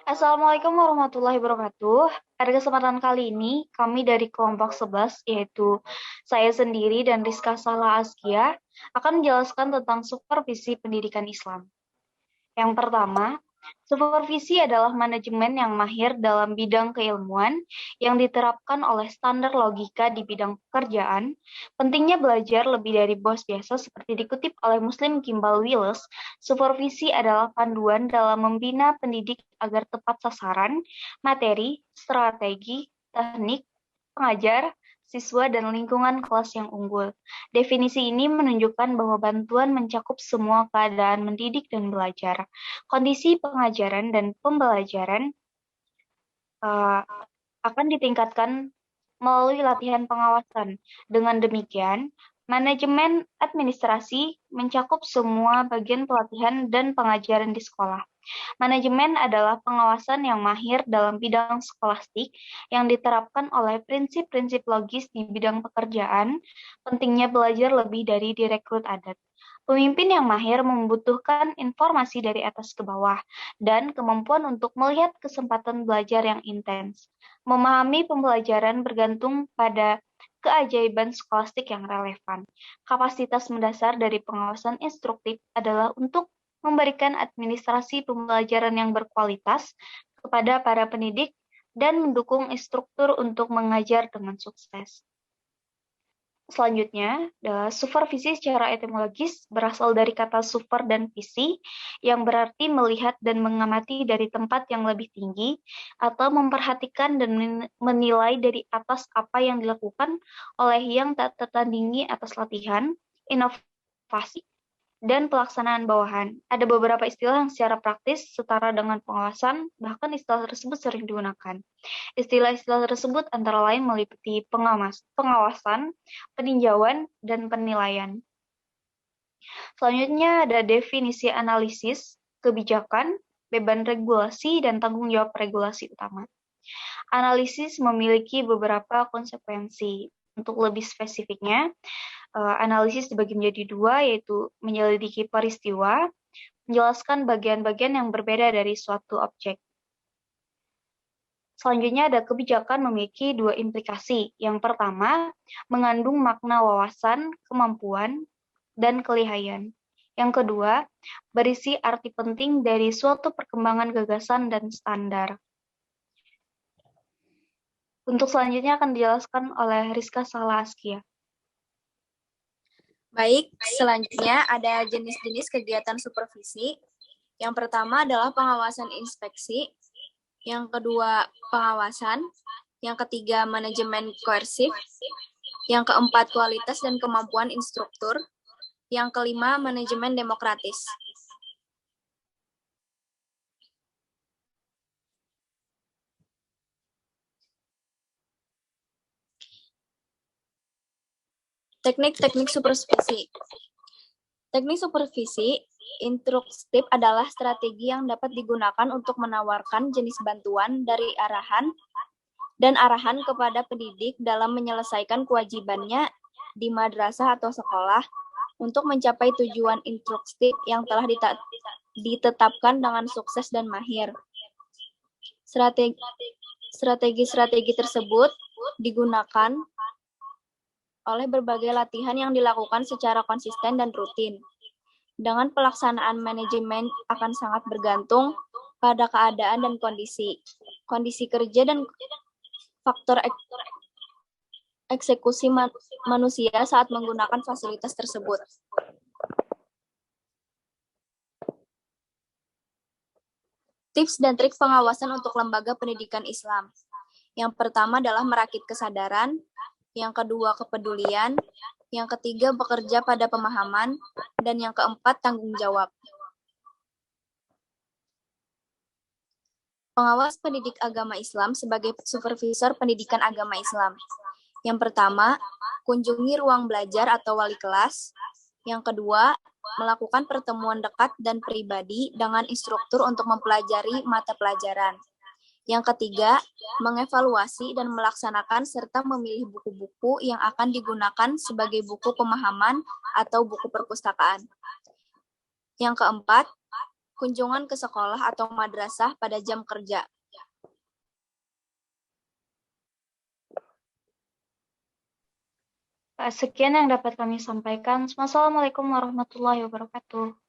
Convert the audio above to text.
Assalamualaikum warahmatullahi wabarakatuh. Pada kesempatan kali ini, kami dari kelompok 11, yaitu saya sendiri dan Rizka Sala Askia, akan menjelaskan tentang supervisi pendidikan Islam. Yang pertama, supervisi adalah manajemen yang mahir dalam bidang keilmuan yang diterapkan oleh standar logika di bidang pekerjaan. Pentingnya belajar lebih dari bos biasa seperti dikutip oleh Muslim Kimball Willis, supervisi adalah panduan dalam membina pendidik agar tepat sasaran, materi, strategi, teknik, pengajar, siswa, dan lingkungan kelas yang unggul. Definisi ini menunjukkan bahwa bantuan mencakup semua keadaan mendidik dan belajar, kondisi pengajaran dan pembelajaran uh, akan ditingkatkan melalui latihan pengawasan. Dengan demikian, manajemen administrasi mencakup semua bagian pelatihan dan pengajaran di sekolah. Manajemen adalah pengawasan yang mahir dalam bidang skolastik yang diterapkan oleh prinsip-prinsip logis di bidang pekerjaan, pentingnya belajar lebih dari direkrut adat. Pemimpin yang mahir membutuhkan informasi dari atas ke bawah dan kemampuan untuk melihat kesempatan belajar yang intens. Memahami pembelajaran bergantung pada keajaiban skolastik yang relevan. Kapasitas mendasar dari pengawasan instruktif adalah untuk memberikan administrasi pembelajaran yang berkualitas kepada para pendidik dan mendukung instruktur untuk mengajar dengan sukses. Selanjutnya, supervisi secara etimologis berasal dari kata super dan visi, yang berarti melihat dan mengamati dari tempat yang lebih tinggi, atau memperhatikan dan menilai dari atas apa yang dilakukan oleh yang tak tertandingi atas latihan, inovasi, dan pelaksanaan bawahan. Ada beberapa istilah yang secara praktis setara dengan pengawasan, bahkan istilah tersebut sering digunakan. Istilah-istilah tersebut antara lain meliputi pengawasan, peninjauan, dan penilaian. Selanjutnya ada definisi analisis, kebijakan, beban regulasi, dan tanggung jawab regulasi utama. Analisis memiliki beberapa konsekuensi. Untuk lebih spesifiknya, analisis dibagi menjadi dua, yaitu menyelidiki peristiwa, menjelaskan bagian-bagian yang berbeda dari suatu objek. Selanjutnya ada kebijakan memiliki dua implikasi. Yang pertama, mengandung makna wawasan, kemampuan, dan kelihayan. Yang kedua, berisi arti penting dari suatu perkembangan gagasan dan standar. Untuk selanjutnya akan dijelaskan oleh Rizka Sala Askia. Baik, selanjutnya ada jenis-jenis kegiatan supervisi. Yang pertama adalah pengawasan inspeksi, yang kedua pengawasan, yang ketiga manajemen koersif, yang keempat kualitas dan kemampuan instruktur, yang kelima manajemen demokratis. Teknik-teknik supervisi. Teknik supervisi instruktif adalah strategi yang dapat digunakan untuk menawarkan jenis bantuan dari arahan kepada pendidik dalam menyelesaikan kewajibannya di madrasah atau sekolah untuk mencapai tujuan instruktif yang telah ditetapkan dengan sukses dan mahir. Strategi-strategi tersebut digunakan oleh berbagai latihan yang dilakukan secara konsisten dan rutin. Dengan pelaksanaan manajemen akan sangat bergantung pada keadaan dan kondisi kerja dan faktor eksekusi manusia saat menggunakan fasilitas tersebut. Tips dan trik pengawasan untuk lembaga pendidikan Islam. Yang pertama adalah merakit kesadaran, yang kedua kepedulian, yang ketiga bekerja pada pemahaman, dan yang keempat tanggung jawab. Pengawas pendidik agama Islam sebagai supervisor pendidikan agama Islam. Yang pertama, kunjungi ruang belajar atau wali kelas. Yang kedua, melakukan pertemuan dekat dan pribadi dengan instruktur untuk mempelajari mata pelajaran. Yang ketiga, mengevaluasi dan melaksanakan serta memilih buku-buku yang akan digunakan sebagai buku pemahaman atau buku perpustakaan. Yang keempat, kunjungan ke sekolah atau madrasah pada jam kerja. Sekian yang dapat kami sampaikan. Wassalamualaikum warahmatullahi wabarakatuh.